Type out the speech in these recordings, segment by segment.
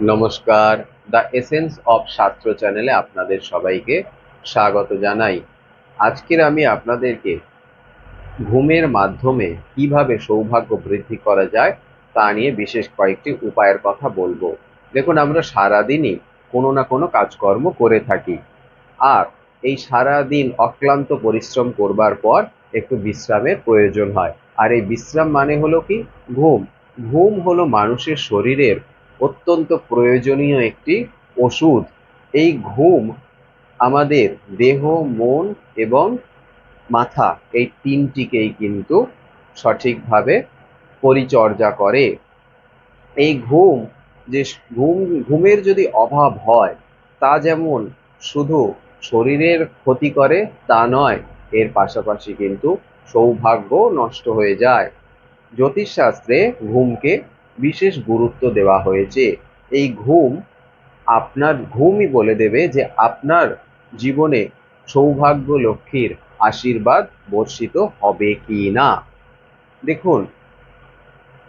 নমস্কার। The essence of শাস্ত্র চ্যানেলে আপনাদের সবাইকে স্বাগত জানাই। আজকের আমি আপনাদেরকে ঘুমের মাধ্যমে কিভাবে সৌভাগ্য বৃদ্ধি করা যায় তা নিয়ে বিশেষ কয়েকটি উপায়ের কথা বলবো। দেখুন, আমরা সারাদিনই কোনো না কোনো কাজকর্ম করে থাকি, আর এই সারা দিন অক্লান্ত পরিশ্রম করবার পর একটু বিশ্রামের প্রয়োজন হয়। আর এই বিশ্রাম মানে হলো কি? ঘুম। ঘুম হলো মানুষের শরীরের অত্যন্ত প্রয়োজনীয় একটি ওষুধ। এই ঘুম আমাদের দেহ, মন এবং মাথা, এই তিনটিকেই কিন্তু সঠিকভাবে পরিচর্যা করে। এই ঘুম যে ঘুম ঘুমের যদি অভাব হয়, তা যেমন শুধু শরীরের ক্ষতি করে তা নয়, এর পাশাপাশি কিন্তু সৌভাগ্য নষ্ট হয়ে যায়। জ্যোতিষশাস্ত্রে ঘুমকে বিশেষ গুরুত্ব দেওয়া হয়েছে। এই ঘুমই বলে দেবে যে আপনার জীবনে সৌভাগ্য লক্ষ্মীর আশীর্বাদ বর্ষিত হবে কি না। দেখুন,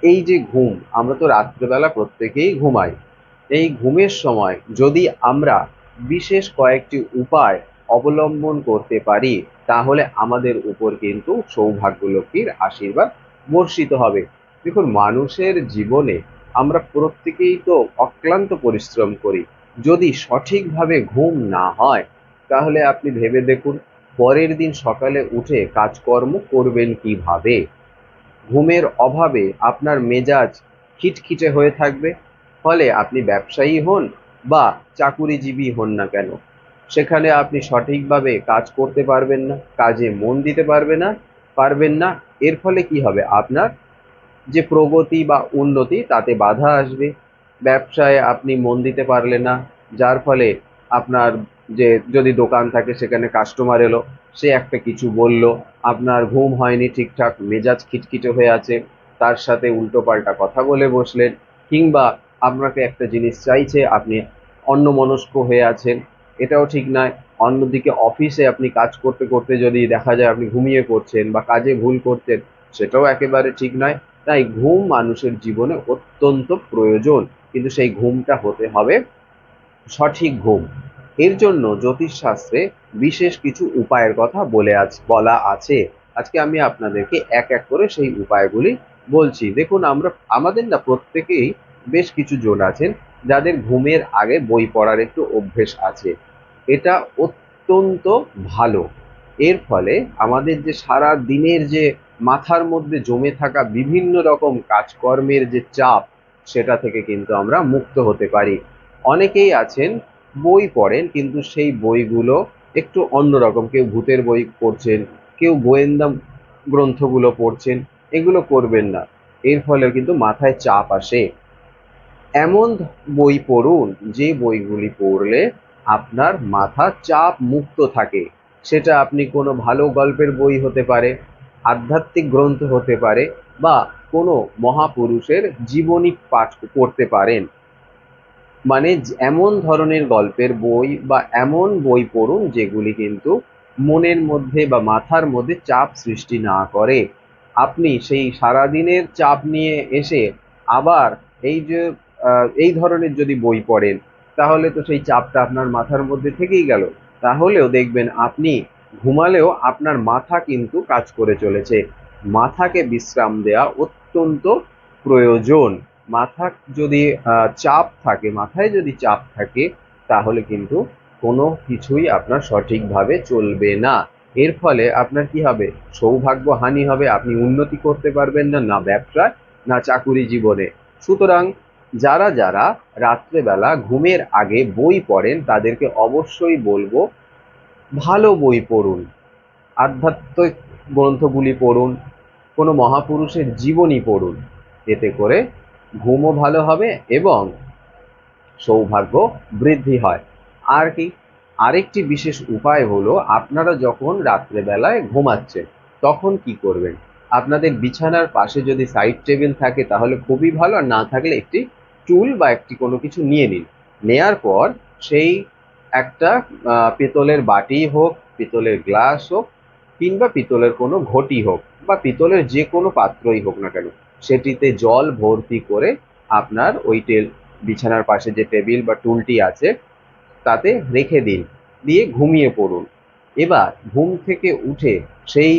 এই যে ঘুম, আমরা তো রাত্রেবেলা প্রত্যেকেই ঘুমাই। এই ঘুমের সময় যদি আমরা বিশেষ কয়েকটি উপায় অবলম্বন করতে পারি, তাহলে আমাদের উপর কিন্তু সৌভাগ্য লক্ষ্মীর আশীর্বাদ বর্ষিত হবে। দেখুন, মানুষের জীবনে আমরা প্রত্যেকেই তো অক্লান্ত পরিশ্রম করি। যদি সঠিকভাবে ঘুম না হয়, তাহলে আপনি ভেবে দেখুন পরের দিন সকালে উঠে কাজকর্ম করবেন কিভাবে। ঘুমের অভাবে আপনার মেজাজ খিটখিটে হয়ে থাকবে। ফলে আপনি ব্যবসায়ী হন বা চাকুরিজীবী হন না কেন, সেখানে আপনি সঠিকভাবে কাজ করতে পারবেন না, কাজে মন দিতে পারবেন না। এর ফলে কি হবে? আপনার যে প্রগতি বা উন্নতি, তাতে বাধা আসবে। ব্যবসায় আপনি মন দিতে পারলেন না, যার ফলে আপনার যে যদি দোকান থাকে সেখানে কাস্টমার এলো, সে একটা কিছু বলল, আপনার ঘুম হয়নি ঠিকঠাক, মেজাজ খিটখিটে হয়ে আছে, তার সাথে উল্টোপাল্টা কথা বলে বসলেন। কিংবা আপনাকে একটা জিনিস চাইছে, আপনি অন্যমনস্ক হয়ে আছেন, এটাও ঠিক নয়। অন্যদিকে অফিসে আপনি কাজ করতে করতে যদি দেখা যায় আপনি ঘুমিয়ে পড়ছেন বা কাজে ভুল করছেন, সেটাও একেবারে ঠিক নয়। তাই ঘুম মানুষের জীবনে অত্যন্ত প্রয়োজন, কিন্তু সেই ঘুমটা হতে হবে সঠিক ঘুম। এর জন্য জ্যোতিষশাস্ত্রে বিশেষ কিছু উপায়ের কথা বলা আছে। আজকে আমি আপনাদেরকে এক এক করে সেই উপায়গুলি বলছি। দেখুন, আমাদের না প্রত্যেকেই বেশ কিছু জন আছেন যাদের ঘুমের আগে বই পড়ার একটু অভ্যেস আছে। এটা অত্যন্ত ভালো। এর ফলে আমাদের যে সারা দিনের যে মাথার মধ্যে জমে থাকা বিভিন্ন রকম কাজকর্মের যে চাপ, সেটা থেকে কিন্তু আমরা মুক্ত হতে পারি। অনেকেই আছেন বই পড়েন, কিন্তু সেই বইগুলো একটু অন্যরকম। কেউ ভূতের বই পড়ছেন, কেউ গোয়েন্দা গ্রন্থগুলো পড়ছেন। এগুলো করবেন না, এর ফলে কিন্তু মাথায় চাপ আসে। এমন বই পড়ুন যে বইগুলি পড়লে আপনার মাথা চাপ মুক্ত থাকে। সেটা আপনি কোনো ভালো গল্পের বই হতে পারে, আধ্যাত্মিক গ্রন্থ হতে পারে, বা কোনো মহাপুরুষের জীবনী পাঠ করতে পারেন। মানে এমন ধরনের গল্পের বই বা এমন বই পড়ুন যেগুলি কিন্তু মনের মধ্যে বা মাথার মধ্যে চাপ সৃষ্টি না করে। আপনি সেই সারাদিনের চাপ নিয়ে এসে আবার এই যে এই ধরনের যদি বই পড়েন, তাহলে তো সেই চাপটা আপনার মাথার মধ্যে থেকেই গেল। তাহলেও দেখবেন আপনি ঘুমালেও আপনার মাথা কিন্তু কাজ করে চলেছে। মাথাকে বিশ্রাম দেওয়া অত্যন্ত প্রয়োজন। মাথা যদি মাথায় যদি চাপ থাকে, তাহলে কিন্তু কোনো কিছুই আপনার সঠিকভাবে চলবে না। এর ফলে আপনার কি হবে? সৌভাগ্য হানি হবে, আপনি উন্নতি করতে পারবেন না, না ব্যবসায়, না চাকুরি জীবনে। সুতরাং যারা যারা রাত্রেবেলা ঘুমের আগে বই পড়েন, তাদেরকে অবশ্যই বলবো ভালো বই পড়ুন, আধ্যাত্মিক গ্রন্থগুলি পড়ুন, কোনো মহাপুরুষের জীবনী পড়ুন। এতে করে ঘুমও ভালো হবে এবং সৌভাগ্য বৃদ্ধি হয়। আর কি? আরেকটি বিশেষ উপায় হলো, আপনারা যখন রাত্রেবেলায় ঘুমাচ্ছেন তখন কি করবেন? আপনাদের বিছানার পাশে যদি সাইড টেবিল থাকে তাহলে খুবই ভালো, আর না থাকলে একটি টুল বা একটি কোনো কিছু নিয়ে নিন। নেয়ার পর সেই একটা পিতলের বাটি হোক, পিতলের গ্লাস হোক, কিংবা পিতলের কোনো ঘটি হোক, বা পিতলের যে কোনো পাত্রই হোক না কেন, সেটিতে জল ভর্তি করে আপনার ওই বিছানার পাশে যে টেবিল বা টুলটি আছে তাতে রেখে দিন, দিয়ে ঘুমিয়ে পড়ুন। এবার ঘুম থেকে উঠে সেই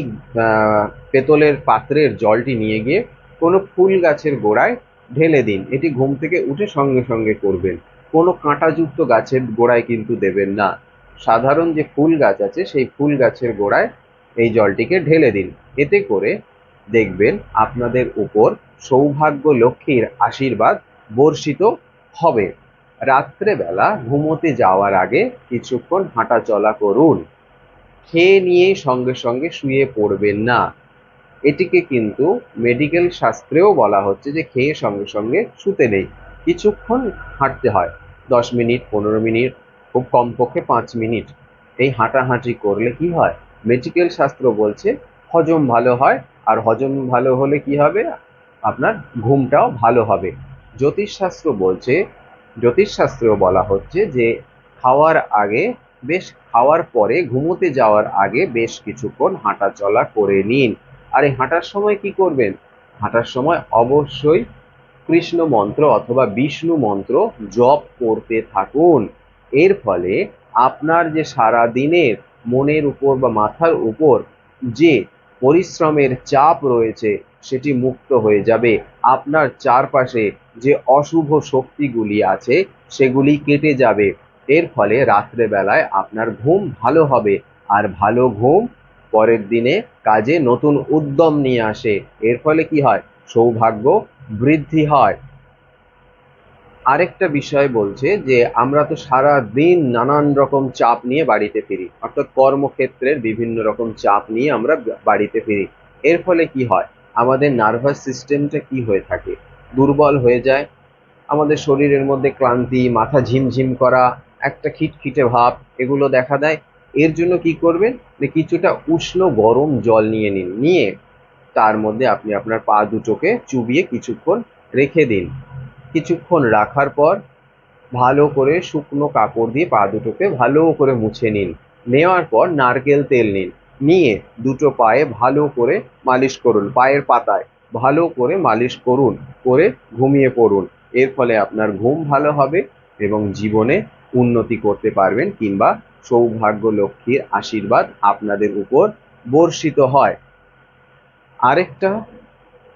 পেতলের পাত্রের জলটি নিয়ে গিয়ে কোনো ফুল গাছের গোড়ায় ঢেলে দিন। এটি ঘুম থেকে উঠে সঙ্গে সঙ্গে করবেন। কোনো কাঁটাযুক্ত গাছের গোড়ায় কিন্তু দেবেন না। সাধারণ যে ফুল গাছ আছে সেই ফুল গাছের গোড়ায় এই জলটিকে ঢেলে দিন। এতে করে দেখবেন আপনাদের উপর সৌভাগ্য লক্ষ্মীর আশীর্বাদ বর্ষিত হবে। রাত্রেবেলা ঘুমোতে যাওয়ার আগে কিছুক্ষণ হাঁটা চলা করুন। খেয়ে নিয়ে সঙ্গে সঙ্গে শুয়ে পড়বেন না। এটিকে কিন্তু মেডিকেল শাস্ত্রেও বলা হচ্ছে যে খেয়ে সঙ্গে সঙ্গে শুতে নেই, কিছুক্ষণ হাঁটতে হয়। 10 মিনিট, 15 মিনিট, খুব কমপক্ষে 5 মিনিট এই হাঁটাহাঁটি করলে কি হয়, মেডিকেল শাস্ত্র বলছে হজম ভালো হয়। আর হজম ভালো হলে কি হবে, আপনার ঘুমটাও ভালো হবে। জ্যোতিষশাস্ত্র বলছে, জ্যোতিষশাস্ত্রেও বলা হচ্ছে যে খাওয়ার আগে খাওয়ার পরে ঘুমোতে যাওয়ার আগে বেশ কিছুক্ষণ হাঁটা চলা করে নিন। আর এই হাঁটার সময় কি করবেন, হাঁটার সময় অবশ্যই কৃষ্ণ মন্ত্র অথবা বিষ্ণু মন্ত্র জপ করতে থাকুন। এর ফলে আপনার যে সারা দিনের মনের উপর বা মাথার উপর যে পরিশ্রমের চাপ রয়েছে সেটি মুক্ত হয়ে যাবে। আপনার চারপাশে যে অশুভ শক্তিগুলি আছে সেগুলি কেটে যাবে। এর ফলে রাত্রেবেলায় আপনার ঘুম ভালো হবে। আর ভালো ঘুম পরের দিনে কাজে নতুন উদ্যম নিয়ে আসে। এর ফলে কি হয়, সৌভাগ্য বৃদ্ধি হয়। আরেকটা বিষয় বলছে যে আমরা তো সারা দিন নানান রকম চাপ নিয়ে বাড়িতে ফিরি, অর্থাৎ কর্মক্ষেত্রের বিভিন্ন রকম চাপ নিয়ে আমরা বাড়িতে ফিরি। এর ফলে কি হয়, আমাদের নার্ভাস সিস্টেমটা কি হয়ে থাকে, দুর্বল হয়ে যায়। আমাদের শরীরের মধ্যে ক্লান্তি, মাথা ঝিমঝিম করা, একটা খিটখিটে ভাব এগুলো দেখা দেয়। এর জন্য কি করবেন, যে কিছুটা উষ্ণ গরম জল নিয়ে নিন, নিয়ে তার মধ্যে আপনি আপনার পা দুটোকে চুবিয়ে কিছুক্ষণ রেখে দিন। কিছুক্ষণ রাখার পর ভালো করে শুকনো কাপড় দিয়ে পা দুটোকে ভালো করে মুছে নিন। নেওয়ার পর নারকেল তেল নিন, নিয়ে দুটো পায়ে ভালো করে মালিশ করুন, পায়ের পাতায় ভালো করে মালিশ করুন, করে ঘুমিয়ে পড়ুন। এর ফলে আপনার ঘুম ভালো হবে এবং জীবনে উন্নতি করতে পারবেন, কিংবা সৌভাগ্য লক্ষ্মীর আশীর্বাদ আপনাদের উপর বর্ষিত হয়। আরেকটা,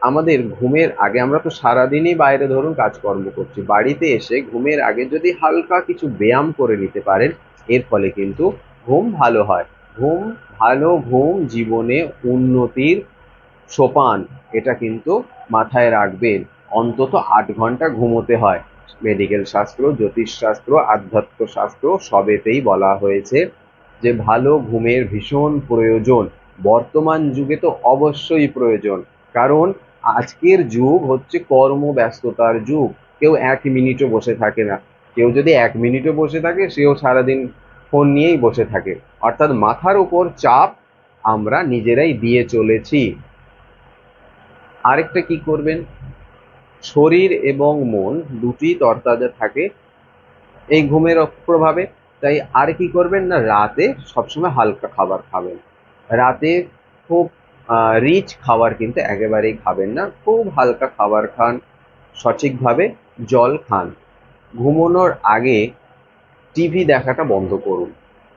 আমাদের ঘুমের আগে, আমরা তো সারাদিনই বাইরে ধরুন কাজকর্ম করছি, বাড়িতে এসে ঘুমের আগে যদি হালকা কিছু ব্যায়াম করে নিতে পারেন এর ফলে কিন্তু ঘুম ভালো হয়। ঘুম জীবনে উন্নতির সোপান, এটা কিন্তু মাথায় রাখবেন। অন্তত 8 ঘন্টা ঘুমোতে হয়। মেডিকেল শাস্ত্র, জ্যোতিষ শাস্ত্র, আধ্যাত্ম শাস্ত্র সবেতেই বলা হয়েছে যে ভালো ঘুমের ভীষণ প্রয়োজন। বর্তমান যুগে তো অবশ্যই প্রয়োজন, কারণ আজকের যুগ হচ্ছে কর্মব্যস্ততার যুগ। কেউ 1 মিনিটও বসে থাকে না। কেউ যদি 1 মিনিটও বসে থাকে সেও সারাদিন ফোন নিয়েই বসে থাকে। অর্থাৎ মাথার উপর চাপ আমরা নিজেরাই দিয়ে চলেছি। আরেকটা কি করবেন, শরীর এবং মন দুটি তরতাজা থাকে এই ঘুমের প্রভাবে। তাই আর কি করবেন না, রাতে সবসময় হালকা খাবার খাবেন। রাতে খুব রিচ খাবার কিন্তু একেবারেই খাবেন না, খুব হালকা খাবার খান, সঠিকভাবে জল খান। ঘুমানোর আগে টিভি দেখাটা বন্ধ করুন।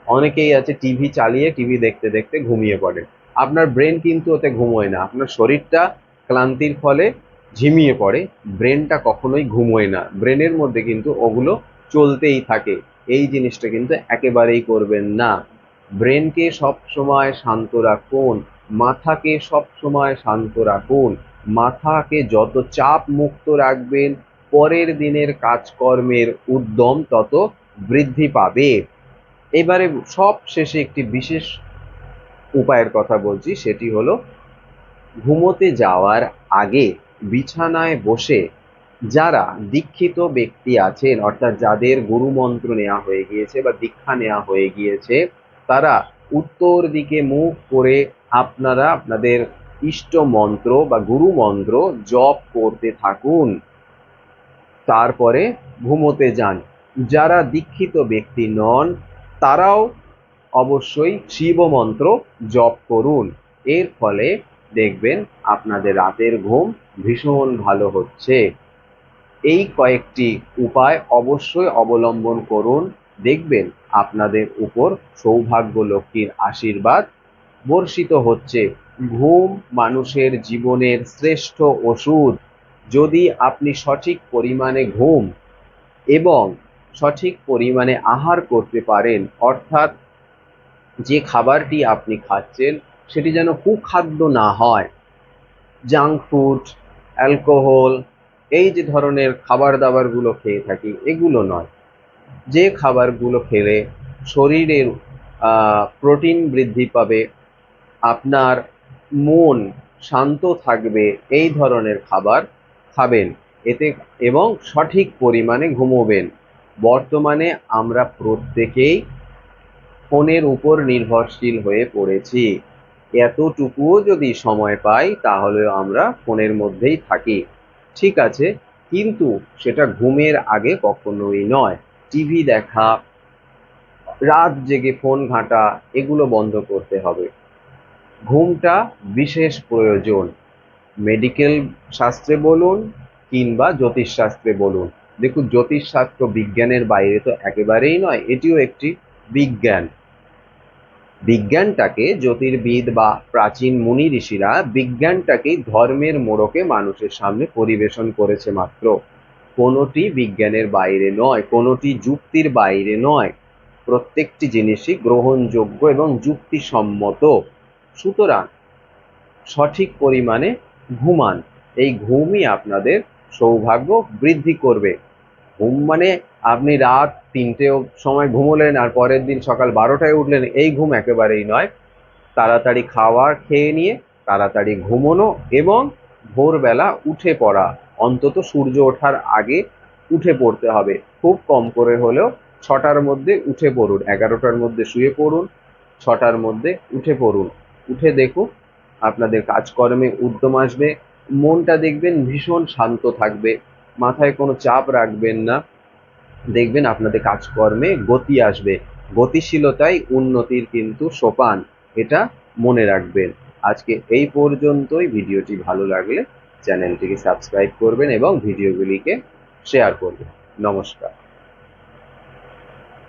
অনেকেই আছে টিভি চালিয়ে টিভি দেখতে দেখতে ঘুমিয়ে পড়ে। আপনার ব্রেন কিন্তু ওতে ঘুমোয় না, আপনার শরীরটা ক্লান্তির ফলে ঝিমিয়ে পড়ে, ব্রেনটা কখনোই ঘুমোয় না। ব্রেনের মধ্যে কিন্তু ওগুলো চলতেই থাকে। এই জিনিসটা কিন্তু একেবারেই করবেন না। ব্রেনকে সব সময় শান্ত রাখুন, মাথাকে সব সময় শান্ত রাখুন। মাথাকে যত চাপ মুক্ত রাখবেন, পরের দিনের কাজকর্মের উদ্যম তত বৃদ্ধি পাবে। এবারে সব শেষে একটি বিশেষ উপায়ের কথা বলছি, সেটি হলো ঘুমোতে যাওয়ার আগে বিছানায় বসে যারা দীক্ষিত ব্যক্তি আছেন, অর্থাৎ যাদের গুরুমন্ত্র নেওয়া হয়ে গিয়েছে বা দীক্ষা নেওয়া হয়ে গিয়েছে, তারা উত্তর দিকে মুখ করে আপনারা আপনাদের ইষ্ট মন্ত্র বা গুরু মন্ত্র জপ করতে থাকুন, তারপরে ঘুমোতে যান। যারা দীক্ষিত ব্যক্তি নন তারাও অবশ্যই শিব মন্ত্র জপ করুন। এর ফলে দেখবেন আপনাদের রাতের ঘুম ভীষণ ভালো হচ্ছে। এই কয়েকটি উপায় অবশ্যই অবলম্বন করুন, দেখবেন আপনাদের উপর সৌভাগ্য লক্ষ্মীর আশীর্বাদ বর্ষিত হচ্ছে। ঘুম মানুষের জীবনের শ্রেষ্ঠ ওষুধ। যদি আপনি সঠিক পরিমাণে ঘুম এবং সঠিক পরিমাণে আহার করতে পারেন, অর্থাৎ যে খাবারটি আপনি খাচ্ছেন সেটি যেন কুখাদ্য না হয়, জাঙ্ক ফুড, অ্যালকোহল, এই যে ধরনের খাবার দাবারগুলো খেয়ে থাকি এগুলো নয়। যে খাবারগুলো খেলে শরীরের প্রোটিন বৃদ্ধি পাবে, আপনার মন শান্ত থাকবে, এই ধরনের খাবার খাবেন এতে, এবং সঠিক পরিমাণে ঘুমোবেন। বর্তমানে আমরা প্রত্যেকেই ফোনের উপর নির্ভরশীল হয়ে পড়েছি। এতটুকুও যদি সময় পাই তাহলে আমরা ফোনের মধ্যেই থাকি, ঠিক আছে, কিন্তু সেটা ঘুমের আগে কখনোই নয়। টিভি দেখা, রাত জেগে ফোন ঘাঁটা, এগুলো বন্ধ করতে হবে। ঘুমটা বিশেষ প্রয়োজন, মেডিকেল শাস্ত্রে বলুন কিংবা জ্যোতিষশাস্ত্রে বলুন। দেখুন, জ্যোতিষশাস্ত্র বিজ্ঞানের বাইরে তো একেবারেই নয়, এটিও একটি বিজ্ঞান। বিজ্ঞানটাকে জ্যোতির্বিদ বা প্রাচীন মুনি ঋষিরা বিজ্ঞানটাকেই ধর্মের মোড়কে মানুষের সামনে পরিবেশন করেছে মাত্র। কোনোটি বিজ্ঞানের বাইরে নয়, কোনোটি যুক্তির বাইরে নয়। প্রত্যেকটি জিনিসই গ্রহণযোগ্য এবং যুক্তিসম্মত। সুতরাং সঠিক পরিমাণে ঘুমান, এই ঘুমই আপনাদের সৌভাগ্য বৃদ্ধি করবে। ঘুম মানে আপনি রাত 3টে সময় ঘুমোলেন আর পরের দিন সকাল 12টায় উঠলেন, এই ঘুম একেবারেই নয়। তাড়াতাড়ি খাবার খেয়ে নিয়ে তাড়াতাড়ি ঘুমোনো এবং ভোরবেলা উঠে পড়া, অন্তত সূর্য ওঠার আগে উঠে পড়তে হবে। খুব কম করে হলেও 6টার মধ্যে উঠে পড়ুন, 11টার মধ্যে শুয়ে পড়ুন, 6টার মধ্যে উঠে পড়ুন। উঠে দেখুন আপনাদের কাজকর্মে উদ্যম আসবে, মনটা দেখবেন ভীষণ শান্ত থাকবে, মাথায় কোনো চাপ রাখবেন না, দেখবেন আপনাদের কাজকর্মে গতি আসবে। গতিশীলতাই উন্নতির কিন্তু সোপান, এটা মনে রাখবেন। আজকে এই পর্যন্তই। ভিডিওটি ভালো লাগলে চ্যানেলটিকে সাবস্ক্রাইব করবেন এবং ভিডিওগুলিকে শেয়ার করবেন। নমস্কার।